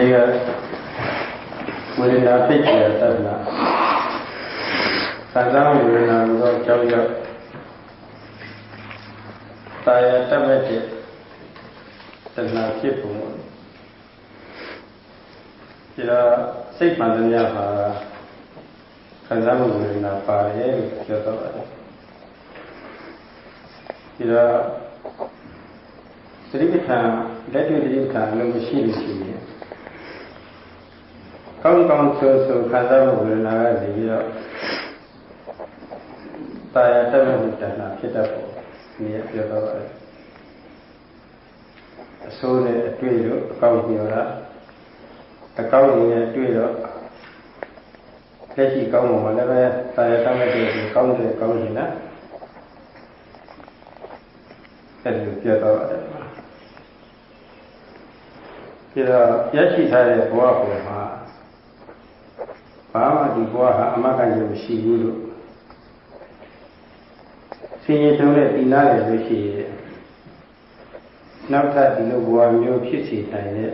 နေ့ကဝေဒနာဖြစ်ကြတဲ့တဏှာခံစားမှုဝေဒနာကိုကြောက်ရောက်တာယာတက်မဲ့တဲ့တဏှာဖြစ်ပုံဒီတော့စိတ်မှန်သမျှဟာခံစားမှုဝေဒနာပါတယ်လို့ပြောတော့တယ်ဒီတော့သတိပဋ္ဌာန်လက်တွေ့သတိပဋ္ဌာန်လုံးမရှိလို့ရှိရင်ကောင်းကောင်းဆိုခံစားမှုဝေဒနာကနေပြီးတော့တာယာတက်မဲ့တဏှာဖြစ်တတ်ဖို့ဒီရပြောတော့တယ်အဆိုးနဲ့အတွေ့လို့အကောက်ပြောတာအကောက်နဲ့အတွေ့တော့လက်ရှိကောင်းမှာလည်းပဲတာယာတက်မဲ့တဲ့ကောင်းတယ်ကောင်းနေလားအဲ့ဒီပြောတော့တယ်ဒီတော့ရရှိထားတဲ့ဘဝပေါ်မှာဘာမှဒီဘဝဟာအမဂ္ဂဉာဏ်မရှိဘူးလို့ဆင်းရဲတုံးတဲ့ဒီနားရလို့ရှိရင်နောက်ထပ်ဒီလိုဘဝမျိုးဖြစ်စီတိုင်းတဲ့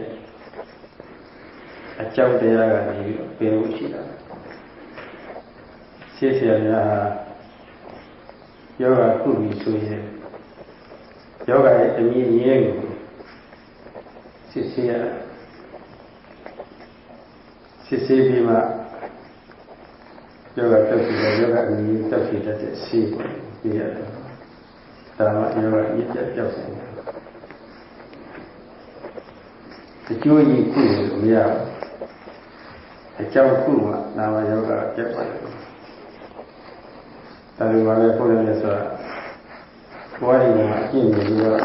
အကြောင်းတရားကနေပြီးပြောလို့ရှိတာရှင်းရှင်းများဟာယောဂကုပြီးဆိုရင်ယောဂရဲ့အမြင့်ရင်းကိုစစ်ဆေးရစစ်ဆေးပြီးမှယောဂတက်ပြီးတော့ယောဂအမြင့်တက်ပြီးတဲ့ဆေးကိုပြရတယ်ဒါမှယောဂရည်ပြတ်ပြောက်ဆိုင်တယ်အကျိုးကြီးကုလို့မရဘူးအကြောင်းကုမှနာမယောဂပြတ်ပါတယ်ဒါလိုပါပဲဘုရားမြတ်စွာဘဝရည်မှာအကျင့်နေပြီးတော့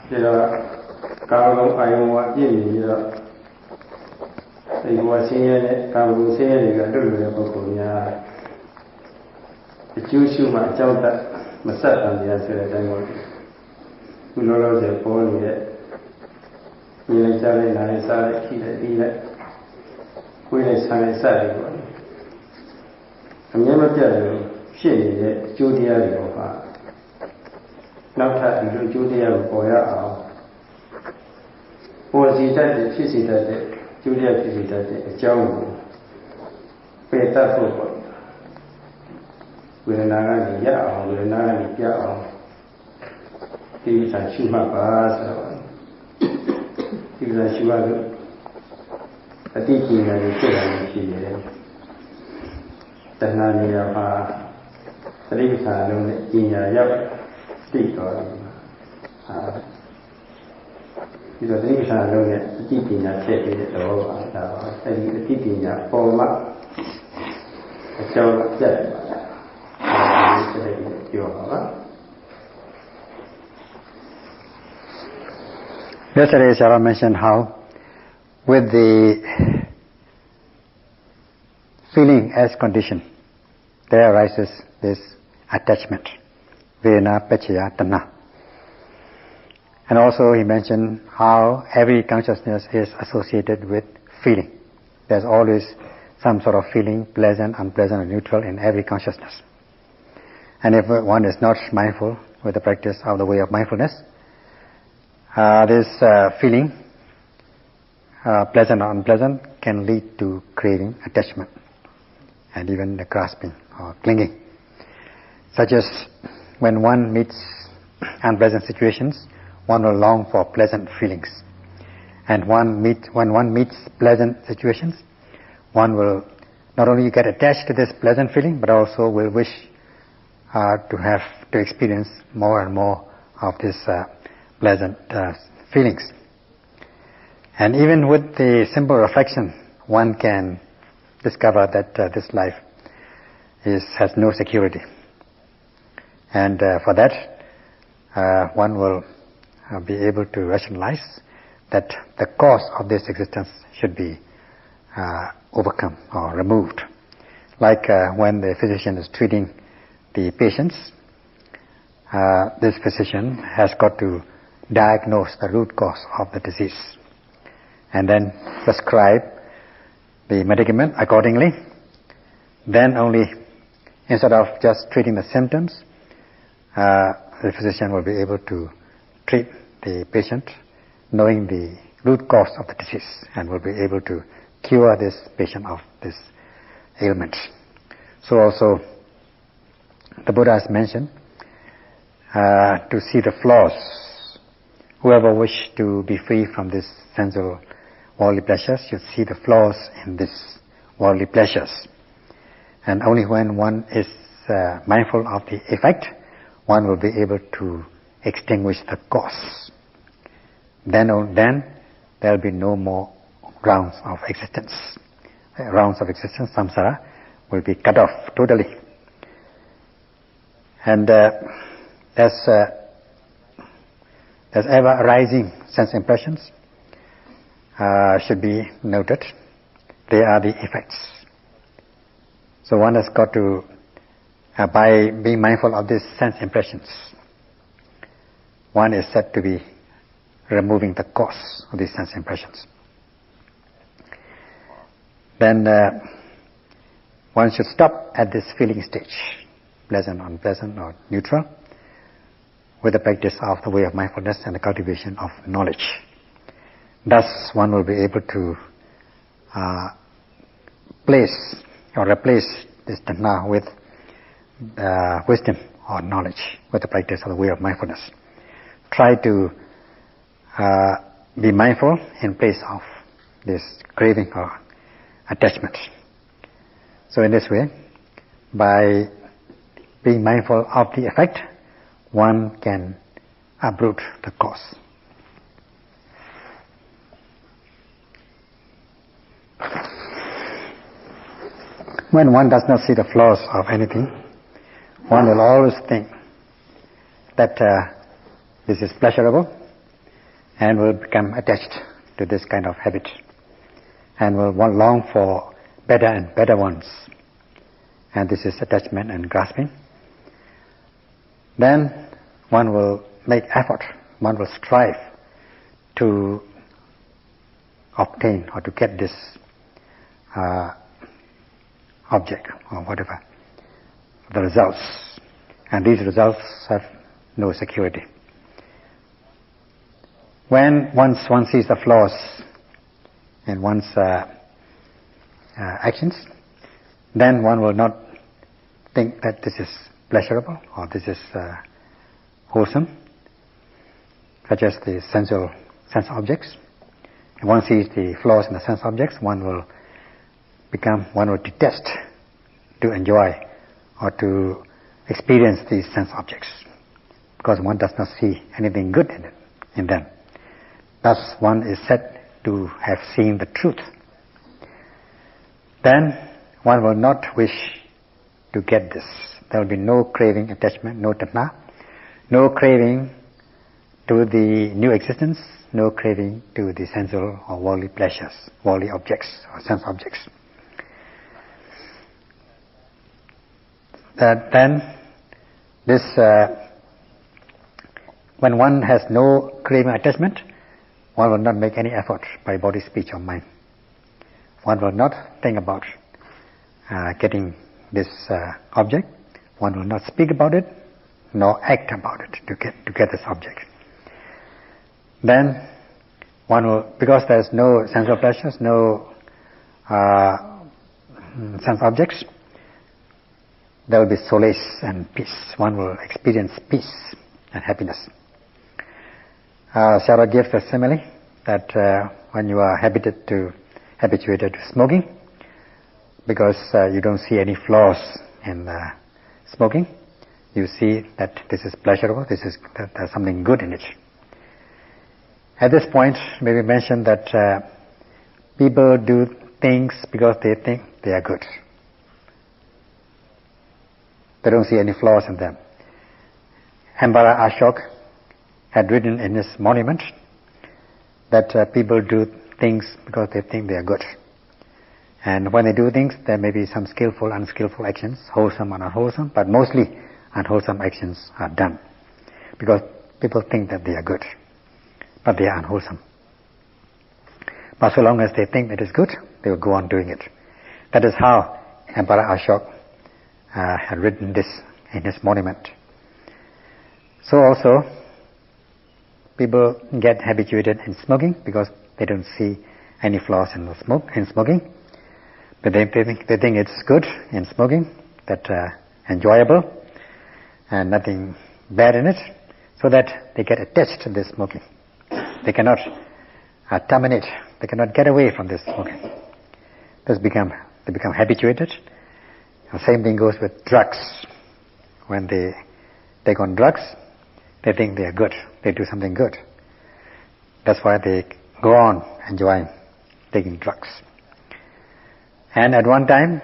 ဒီတော့ကာမဂုဏ်အာယုံဝအပြည့်ပြီးတော့ဒီဘဝဆင်းရဲတဲ့ကာမဂုဏ်ဆင်းရဲတွေကလွတ်လွတ်တဲ့ပုဂ္ဂိုလ်များအကျိုးရှုမှအကြောင်းတတ်မဆက်တန်တရားဆိုတဲ့အတိုင်းပေါ့ခုလောလောဆယ်ပေါ်နေတဲ့ညီလိုက်ကြလိုက်နားလိုက်စားလိုက်ခိလိုက်ပြီးလိုက်ကိုယ်နဲ့ဆံလိုက်စတယ်ပေါ့အမြဲမပြတ်လို့ဖြစ်နေတဲ့အကျိုးတရားတွေပေါ့ဟာနောက်ထပ်ဒီလိုအကျိုးတရားကိုပေါ်ရအောင်ပေါ်စီတတ်တဲ့ဖြစ်စီတတ်တဲ့ကျိုးတရားဖြစ်စီတတ်တဲ့အကြောင်းကိုပယ်တတ်ဖို့ပေါ့ဝေဒနာကနေရအောင်ဝေဒနာကနေပြအောင်ဒီဥစ္စာရှိမှပါဆိုတော့ဒီဥစ္စာရှိမှလို့အတိအကျဉာဏ်ကိုဖြစ်လာလို့ရှိတယ်တဏှာနေရာမှာသတိပဋ္ဌာန်လုံးနဲ့ဉာဏ်ရောက်သိတော်တယ်ဟာဒီတော့သတိပဋ္ဌာန်လုံးနဲ့အတိပညာထည့်ပြီးတဲ့သဘောပါဒါပါအဲဒီအတိပညာပေါ်မှာအကြောင်းပြတ်ပါလားအဲဒီပြောပါပါ Yesterday Sarah mentioned how with the feeling as condition there arises this attachment Vedana Paccaya Tanha. And also he mentioned how every consciousness is associated with feeling. There's always some sort of feeling, pleasant, unpleasant, or neutral in every consciousness. And if one is not mindful with the practice of the way of mindfulness, this feeling, pleasant or unpleasant, can lead to craving, attachment, and even the grasping or clinging. Such as when one meets unpleasant situations, one will long for pleasant feelings. And when one meets pleasant situations, one will not only get attached to this pleasant feeling, but also will wish to experience more and more of this pleasant feelings. And even with the simple reflection, one can discover that this life has no security. And for that, one will be able to rationalize that the cause of this existence should be overcome or removed. Like when the physician is treating the patients, this physician has got to diagnose the root cause of the disease and then prescribe the medicament accordingly. Then only, instead of just treating the symptoms, the physician will be able to treat the patient knowing the root cause of the disease and will be able to cure this patient of this ailment. So also the Buddha has mentioned to see the flaws. Whoever wish to be free from this sensual worldly pleasures should see the flaws in these worldly pleasures. And only when one is mindful of the effect, one will be able to extinguish the cause. Then there will be no more rounds of existence. Rounds of existence, samsara, will be cut off totally. And there's ever arising sense impressions should be noted. They are the effects. So one has got to, by being mindful of these sense impressions, one is said to be removing the cause of these sense impressions. Then one should stop at this feeling stage, pleasant, unpleasant, or neutral, with the practice of the way of mindfulness and the cultivation of knowledge. Thus one will be able to place or replace this tanha with wisdom or knowledge, with the practice of the way of mindfulness. Try to be mindful in place of this craving or attachment. So in this way, by being mindful of the effect, one can uproot the cause. When one does not see the flaws of anything, one will always think that this is pleasurable and will become attached to this kind of habit and will long for better and better ones. And this is attachment and grasping. Then one will make effort, one will strive to obtain or to get this object or whatever, the results. And these results have no security. Once one sees the flaws in one's actions, then one will not think that this is pleasurable or this is wholesome, such as the sense objects. If one sees the flaws in the sense objects, one will detest to enjoy or to experience these sense objects, because one does not see anything good in them. Thus one is said to have seen the truth. Then one will not wish to get this. There will be no craving, attachment, no tanha, no craving to the new existence, no craving to the sensual or worldly pleasures, worldly objects or sense objects. Then this, when one has no craving attachment, one will not make any effort by body, speech or mind. One will not think about getting this object. One will not speak about it, nor act about it to get this object. Then one will, because there is no sensual pleasures, no sense objects, there will be solace and peace. One will experience peace and happiness. Sarah gives a simile that when you are habituated to smoking, because you don't see any flaws in smoking, you see that this is pleasurable, that there's something good in it. At this point, maybe mention that people do things because they think they are good. They don't see any flaws in them. Emperor Ashoka had written in his monument that people do things because they think they are good. And when they do things, there may be some skillful, unskillful actions, wholesome and unwholesome, but mostly unwholesome actions are done because people think that they are good, but they are unwholesome. But so long as they think it is good, they will go on doing it. That is how Emperor Ashoka had written this in his monument. So also, people get habituated in smoking because They don't see any flaws in smoking. But they think it's good in smoking, that enjoyable, and nothing bad in it, so that they get attached to this smoking. They cannot terminate. They cannot get away from this smoking. They become habituated. The same thing goes with drugs. When they take on drugs, they think they are good. They do something good. That's why they go on enjoying taking drugs. And at one time,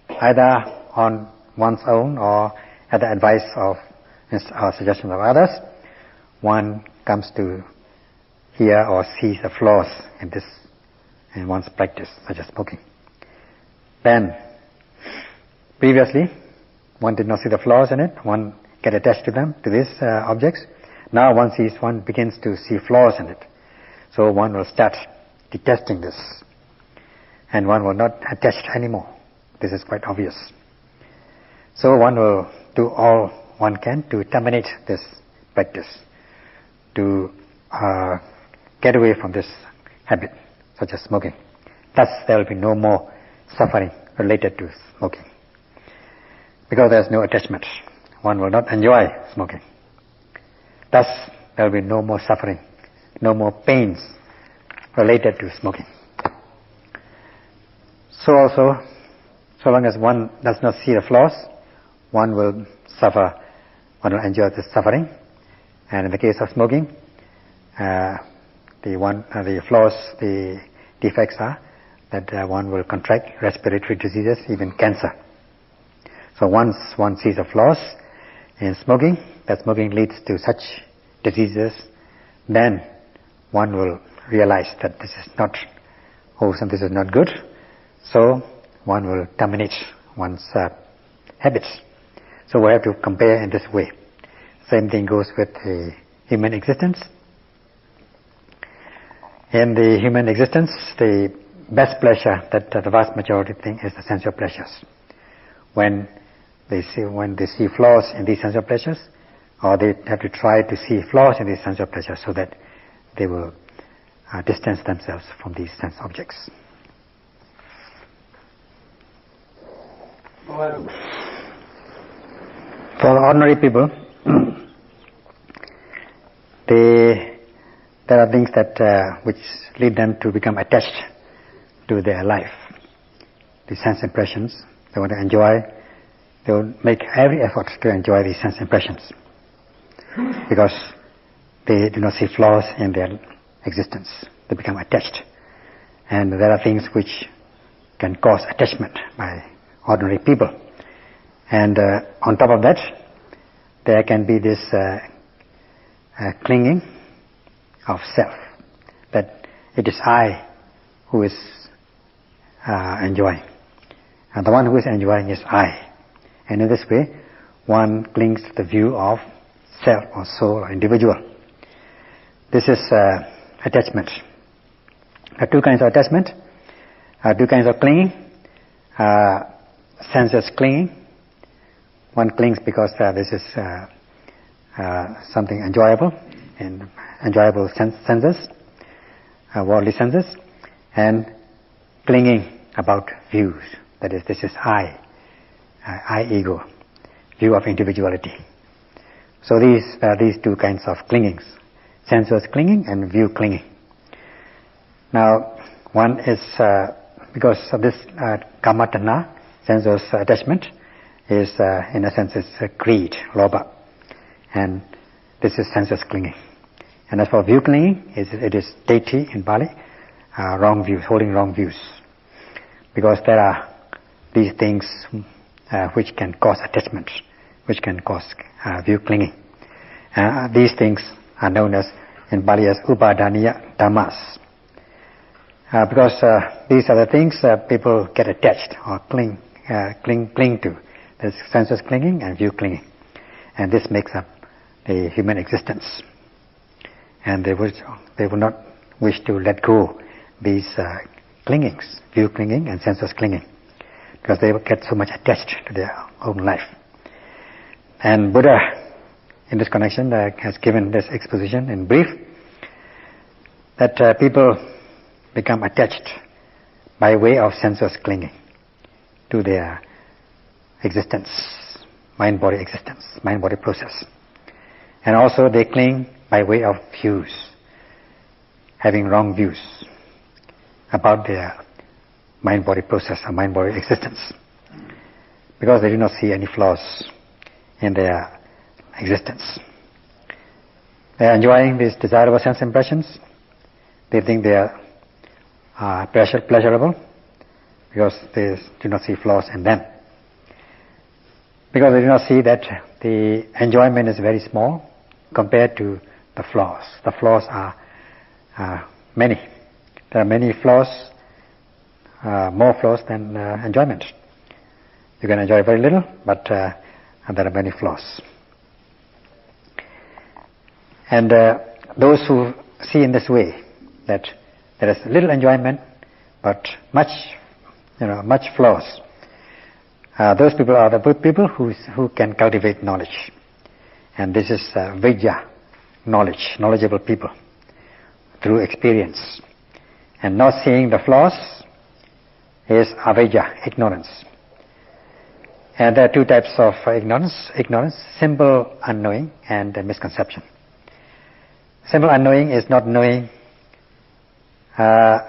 either on one's own or at the advice of or suggestions of others, one comes to hear or see the flaws in one's practice, such as smoking. Then, previously, one did not see the flaws in it. One get attached to them, to these objects. Now one begins to see flaws in it. So one will start detesting this. And one will not attach anymore. This is quite obvious. So one will do all one can to terminate this practice, to get away from this habit, such as smoking. Thus there will be no more suffering related to smoking. Because there is no attachment, one will not enjoy smoking. Thus there will be no more suffering, no more pains related to smoking. So also, so long as one does not see the flaws, one will suffer, one will enjoy the suffering. And in the case of smoking, the flaws, the defects are that one will contract respiratory diseases, even cancer. So once one sees the flaws in smoking, that smoking leads to such diseases, then one will realize that this is not wholesome, this is not good. So one will terminate one's habits. So we have to compare in this way. Same thing goes with the human existence. In the human existence, the best pleasure that the vast majority think is the sensual pleasures. When they see flaws in these sensual pleasures, or they have to try to see flaws in these sensual pleasures so that they will distance themselves from these sense objects. For the ordinary people, there are things that which lead them to become attached to their life. The sense impressions, they want to enjoy, they will make every effort to enjoy these sense impressions because they do not see flaws in their existence. They become attached. And there are things which can cause attachment by ordinary people. And on top of that, there can be this clinging of self, that it is I who is enjoying. And the one who is enjoying is I. And in this way, one clings to the view of self or soul or individual. This is attachment. There are two kinds of attachment, two kinds of clinging. Senses clinging. One clings because this is something enjoyable, and enjoyable senses, worldly senses, and clinging about views. That is, this is I ego, view of individuality. So these two kinds of clingings, sensuous clinging and view clinging. Now, one is because of this kamatanha, sensuous attachment, is in a sense is greed, lobha, and this is sensuous clinging. And as for view clinging, it is deity in Pali, wrong views, holding wrong views, because there are these things which can cause attachment, which can cause view clinging. These things are known as in Pali as upadaniya dhammas. Because these are the things people get attached or cling to. There's sensuous clinging and view clinging, and this makes up the human existence. And they will not wish to let go these clingings, view clinging and sensuous clinging, because they will get so much attached to their own life. And Buddha, in this connection, has given this exposition in brief, that people become attached by way of sensuous clinging to their existence, mind-body existence, mind-body process. And also they cling by way of views, having wrong views about their mind-body process or mind-body existence, because they do not see any flaws in their existence. They are enjoying these desirable sense impressions. They think they are pleasurable because they do not see flaws in them. Because they do not see that the enjoyment is very small compared to the flaws. The flaws are many. There are many flaws, more flaws than enjoyment. You can enjoy very little, but there are many flaws. And those who see in this way, that there is little enjoyment, but much flaws, those people are the people who can cultivate knowledge. And this is Vijja, knowledge, knowledgeable people, through experience. And not seeing the flaws is Avijja, ignorance. And there are two types of ignorance, simple unknowing and misconception. Simple unknowing is not knowing the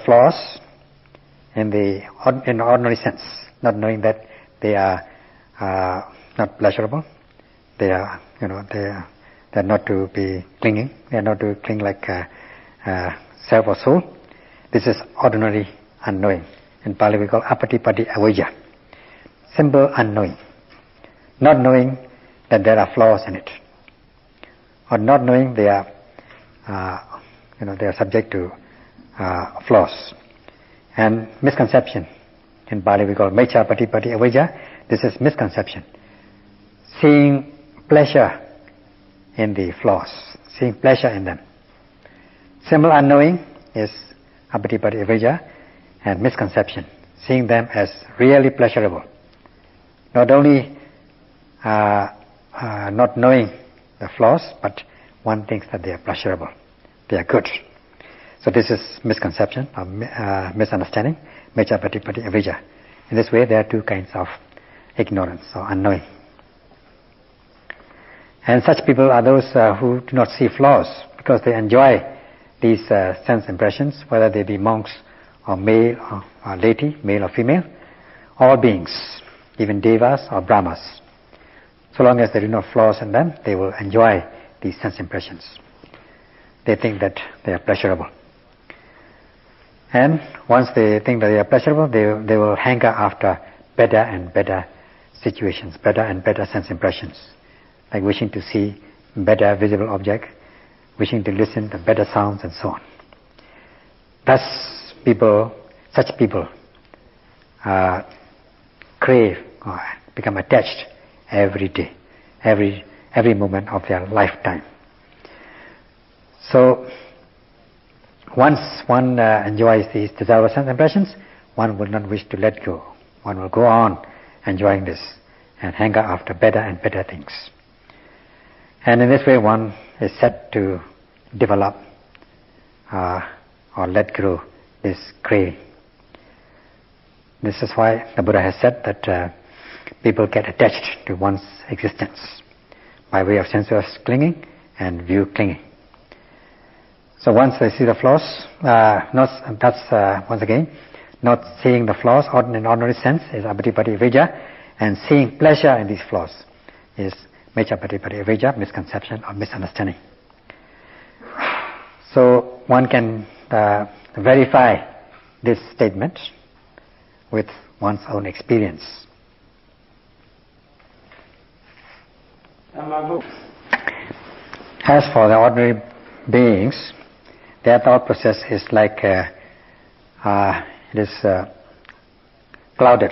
flaws in the ordinary sense, not knowing that they are not pleasurable, they are not to be clinging, they are not to cling like self or soul. This is ordinary unknowing. In Pali we call apatipati avijja, simple unknowing, not knowing that there are flaws in it, or not knowing they are subject to flaws. And misconception, in Pali we call mecha patipati avijja. This is misconception, seeing pleasure in the flaws, seeing pleasure in them. Simple unknowing is apatipati avijja, and misconception, seeing them as really pleasurable. Not only not knowing the flaws, but one thinks that they are pleasurable, they are good. So this is misconception or misunderstanding, mecha patipati avijja. In this way there are two kinds of ignorance or unknowing. And such people are those who do not see flaws, because they enjoy these sense impressions, whether they be monks or male or laity, male or female, all beings, even devas or brahmas. So long as there are no flaws in them, they will enjoy these sense impressions. They think that they are pleasurable. And once they think that they are pleasurable, they will hanker after better and better situations, better and better sense impressions, like wishing to see better visible object, wishing to listen to better sounds, and so on. Thus, such people crave or become attached every day, every moment of their lifetime. So, once one enjoys these desirable sense impressions, one will not wish to let go. One will go on enjoying this and hanker after better and better things. And in this way, one is set to develop or let grow this craving. This is why the Buddha has said that people get attached to one's existence by way of sensuous clinging and view clinging. So once they see the flaws, once again, not seeing the flaws in ordinary sense is apatipati avijja, and seeing pleasure in these flaws is mecha patipati avijja, misconception or misunderstanding. So one can verify this statement with one's own experience. As for the ordinary beings, their thought process is like it is clouded,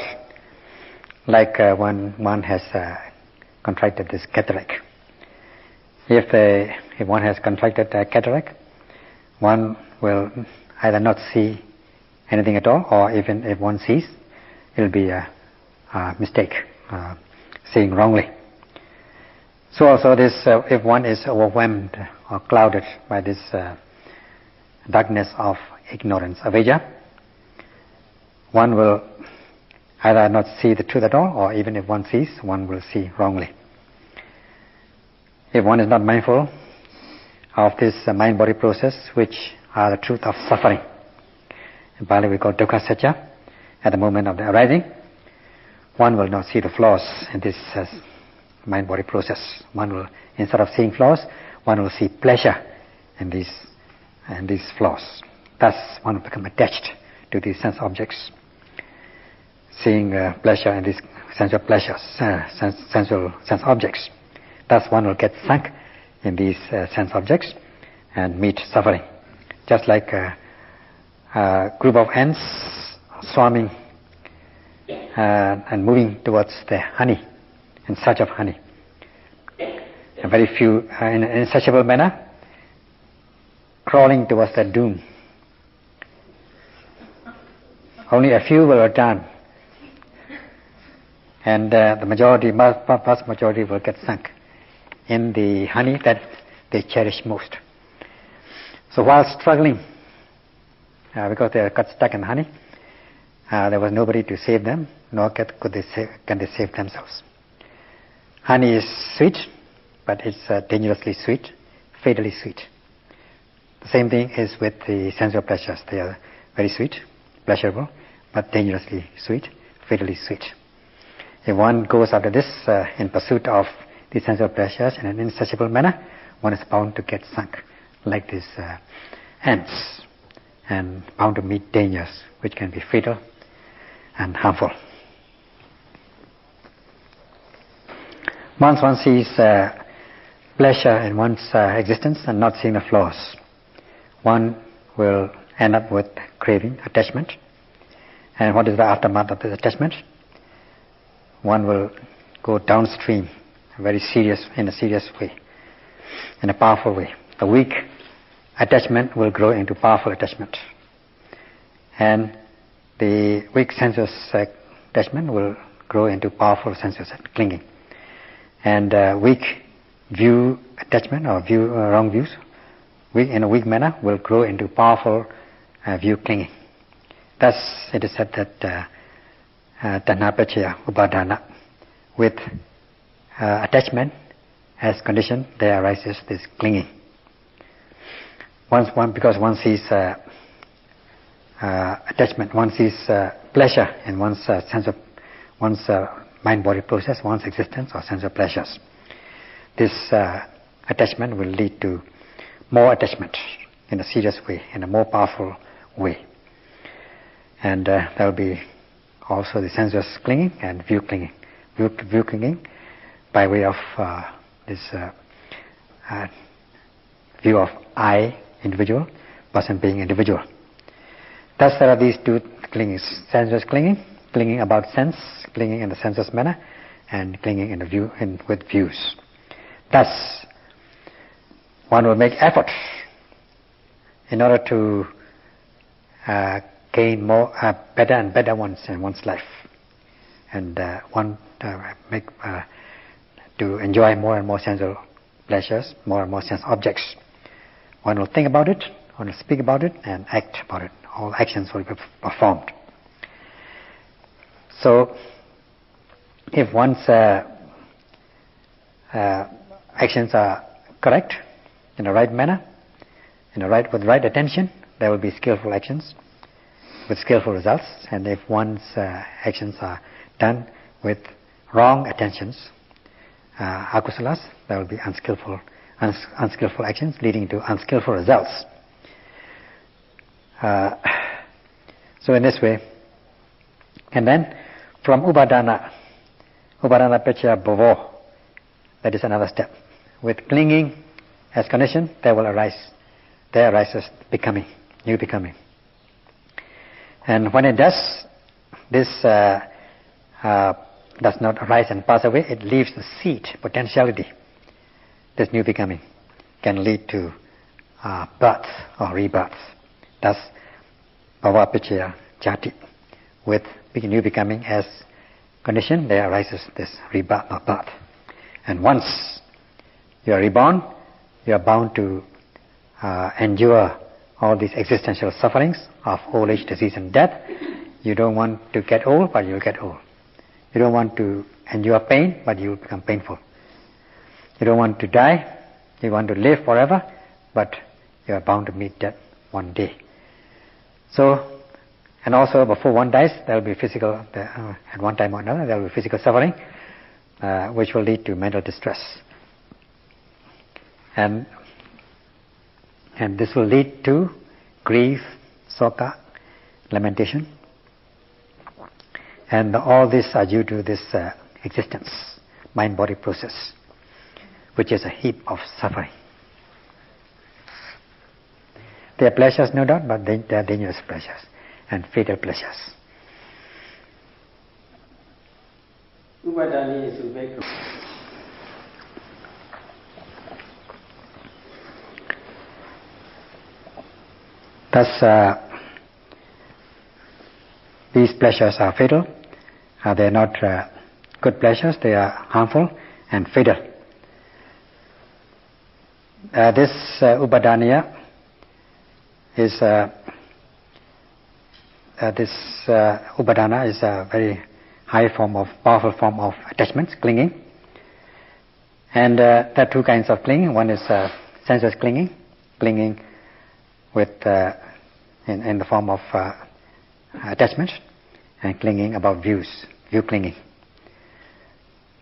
like when one has contracted this cataract. If one has contracted a cataract, one will either not see anything at all, or even if one sees, it will be a mistake, seeing wrongly. So also this, if one is overwhelmed or clouded by this darkness of ignorance, avijja, one will either not see the truth at all, or even if one sees, one will see wrongly. If one is not mindful of this mind-body process, which are the truth of suffering, in Pali we call dukkha satya, at the moment of the arising, one will not see the flaws in this mind-body process. One will, instead of seeing flaws, one will see pleasure in these flaws. Thus, one will become attached to these sense objects, seeing pleasure in these sensual pleasures, sense objects. Thus, one will get sunk in these sense objects and meet suffering. Just like a group of ants swarming and moving towards the honey, in search of honey. A very few, in an insatiable manner, crawling towards their doom. Only a few will return, and the majority, vast majority, will get sunk in the honey that they cherish most. So while struggling, because they got stuck in honey, there was nobody to save them, nor can they save themselves. Honey is sweet, but it's dangerously sweet, fatally sweet. The same thing is with the sensual pleasures. They are very sweet, pleasurable, but dangerously sweet, fatally sweet. If one goes after this in pursuit of the sensual pleasures in an insatiable manner, one is bound to get sunk like these ants, and bound to meet dangers which can be fatal and harmful. Once one sees pleasure in one's existence and not seeing the flaws, one will end up with craving, attachment. And what is the aftermath of this attachment? One will go downstream in a serious way, in a powerful way. The weak attachment will grow into powerful attachment. And the weak sensuous attachment will grow into powerful sensuous clinging. And weak view attachment or wrong views, in a weak manner, will grow into powerful view clinging. Thus, it is said that tanha pacaya upadana, with attachment as condition, there arises this clinging. Because one sees attachment, one sees pleasure in one's sense of one's mind-body process, one's existence or sense of pleasures. This attachment will lead to more attachment in a serious way, in a more powerful way. And there will be also the sensuous clinging and view clinging. View clinging by way of this view of I, individual, person being individual. Thus there are these two clingings: sensuous clinging about sense, clinging in the sensuous manner, and clinging in the view with views. Thus, one will make effort in order to gain more, better and better ones in one's life, and one to enjoy more and more sensual pleasures, more and more sense objects. One will think about it, one will speak about it, and act about it. All actions will be performed. So, if one's actions are correct, in the right manner, with the right attention, there will be skillful actions with skillful results. And if one's actions are done with wrong attentions, akusalas, there will be unskillful actions leading to unskillful results. So in this way, and then from upadana pacaya bhavo, that is another step. With clinging as condition, there arises becoming, new becoming. And when it does, this does not arise and pass away, it leaves the seed, potentiality. This new becoming can lead to birth or rebirth. Thus, bhava pacaya jati. With new becoming as condition, there arises this rebirth or birth. And once you are reborn, you are bound to endure all these existential sufferings of old age, disease and death. You don't want to get old, but you'll get old. You don't want to endure pain, but you will become painful. You don't want to die, you want to live forever, but you are bound to meet death one day. So, and also before one dies, there will be physical, at one time or another, there will be physical suffering, which will lead to mental distress. And this will lead to grief, soka, lamentation. And all these are due to this existence, mind-body process, which is a heap of suffering. They are pleasures, no doubt, but they are dangerous pleasures and fatal pleasures. Thus, these pleasures are fatal. They are not good pleasures, they are harmful and fatal. This upadaniya is upadana is a very high form of, powerful form of attachments, clinging. And there are two kinds of clinging. One is sensuous clinging, clinging with in the form of attachment, and clinging about views, view clinging.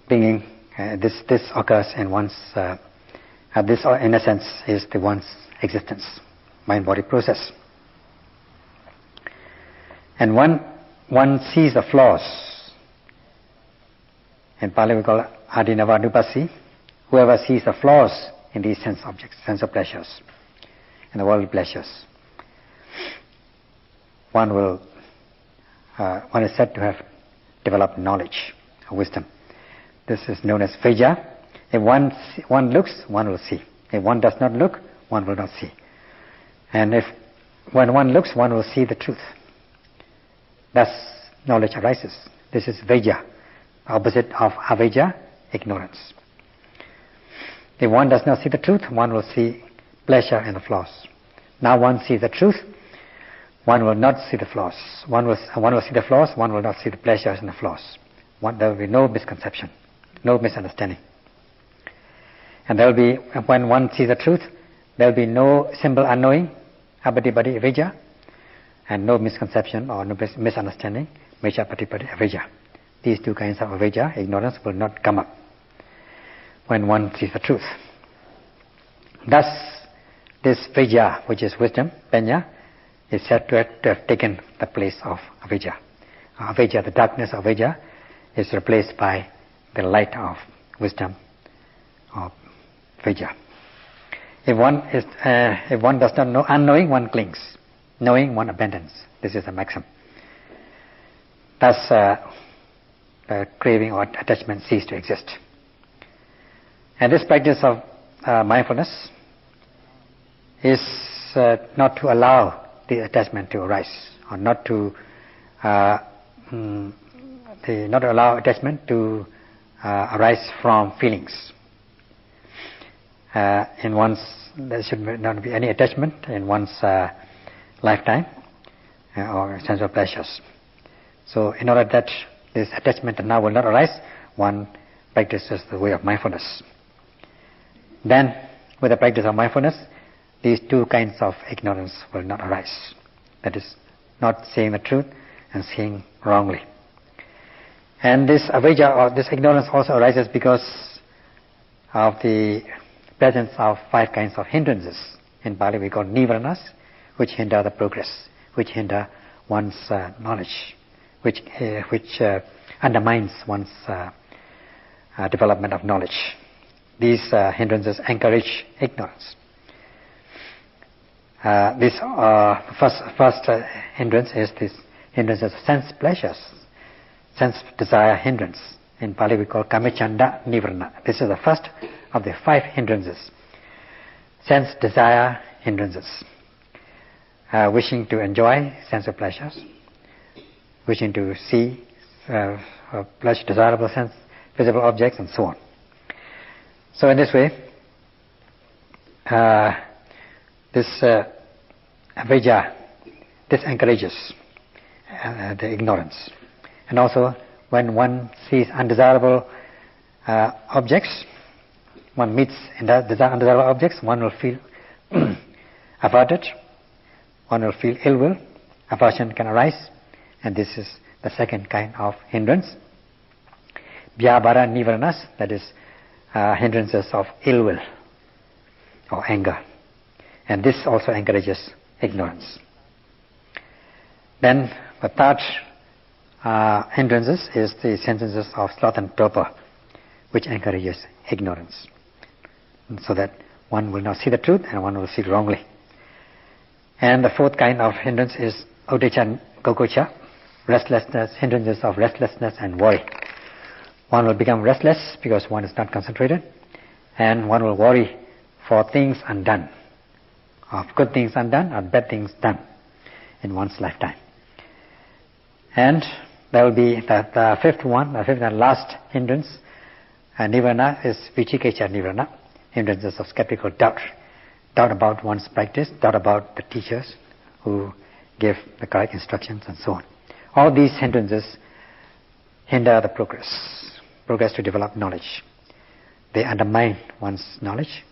Clinging, this occurs in one's, this in a sense is the one's existence, mind-body process. And one sees the flaws. In Pali we call it adinavanupasi. Whoever sees the flaws in these sense objects, sense of pleasures, in the worldly pleasures, one is said to have developed knowledge, wisdom. This is known as vijja. If one looks, one will see. If one does not look, one will not see. And when one looks, one will see the truth. Thus, knowledge arises. This is vijja, opposite of avijja, ignorance. If one does not see the truth, one will see pleasure in the flaws. Now one sees the truth, one will not see the flaws. One will see the flaws, one will not see the pleasures in the flaws. There will be no misconception, no misunderstanding. And there will be, when one sees the truth, there will be no simple unknowing, abadipadi avijja, and no misconception or no misunderstanding, mecchapatipadi avijja. These two kinds of avijja, ignorance, will not come up when one sees the truth. Thus, this vijja, which is wisdom, panya, is said to have taken the place of avijja. Avijja, the darkness of avijja, is replaced by the light of wisdom, of vijja. If one does not know, unknowing, one clings. Knowing, one abandons. This is a maxim. Thus, the craving or attachment cease to exist. And this practice of mindfulness is not to allow the attachment to arise, or not to allow attachment to arise from feelings. There should not be any attachment in one's lifetime or sense of pleasures. So, in order that this attachment now will not arise, one practices the way of mindfulness. Then, with the practice of mindfulness, these two kinds of ignorance will not arise. That is, not seeing the truth and seeing wrongly. And this avijja, or this ignorance, also arises because of the presence of 5 kinds of hindrances. In Pali we call nivaranas, which hinder the progress, which hinder one's knowledge, which undermines one's development of knowledge. These hindrances encourage ignorance. This first hindrance is this hindrance of sense pleasures, sense desire hindrance. In Pali we call kamachanda nivarana. This is the first of the 5 hindrances. Sense desire hindrances. Wishing to enjoy sense of pleasures, wishing to see desirable sense, visible objects, and so on. So in this way, this avijja, this encourages the ignorance. And also, when one sees undesirable objects, one meets undesirable objects, one will feel averted, one will feel ill will, aversion can arise, and this is the second kind of hindrance. Vyabhara nivaranas, that is hindrances of ill will or anger. And this also encourages ignorance. Then the third hindrances is the hindrances of sloth and torpor, which encourages ignorance. And so that one will not see the truth and one will see wrongly. And the fourth kind of hindrance is uddhacca and gokocha, restlessness, hindrances of restlessness and worry. One will become restless because one is not concentrated, and one will worry for things undone, of good things undone or bad things done in one's lifetime. And there will be the fifth and last hindrance, nirvana, is vicikiccha nirvana, hindrances of skeptical doubt. Doubt about one's practice, doubt about the teachers who give the correct instructions and so on. All these hindrances hinder the progress to develop knowledge. They undermine one's knowledge.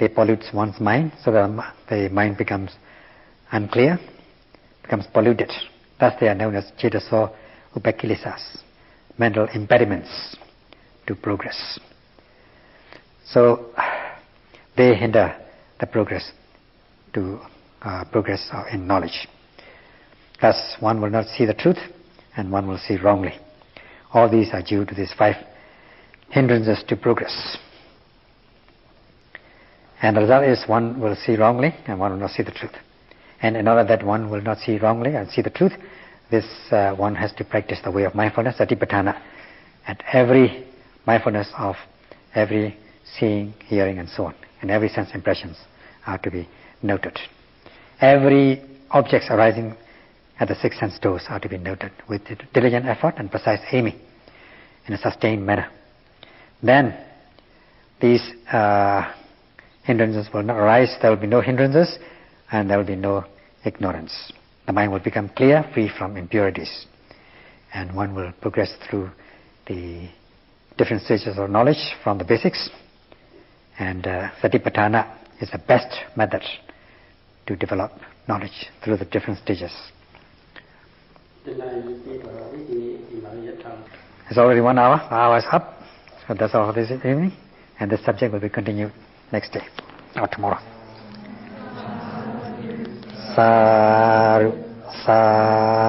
They pollute one's mind, so that the mind becomes unclear, becomes polluted. Thus they are known as cetaso upekkilisas, mental impediments to progress. So they hinder the progress to progress in knowledge. Thus one will not see the truth and one will see wrongly. All these are due to these 5 hindrances to progress. And the result is one will see wrongly and one will not see the truth. And in order that one will not see wrongly and see the truth, this one has to practice the way of mindfulness, satipatthana, at every mindfulness of every seeing, hearing and so on. And every sense impressions are to be noted. Every objects arising at the 6 sense doors are to be noted with diligent effort and precise aiming in a sustained manner. Then these hindrances will not arise, there will be no hindrances and there will be no ignorance. The mind will become clear, free from impurities, and one will progress through the different stages of knowledge from the basics, and satipatthana is the best method to develop knowledge through the different stages. It's already 1 hour. The hour is up. So that's all for this evening. And this subject will be continued next day or tomorrow. Sadhu, sadhu.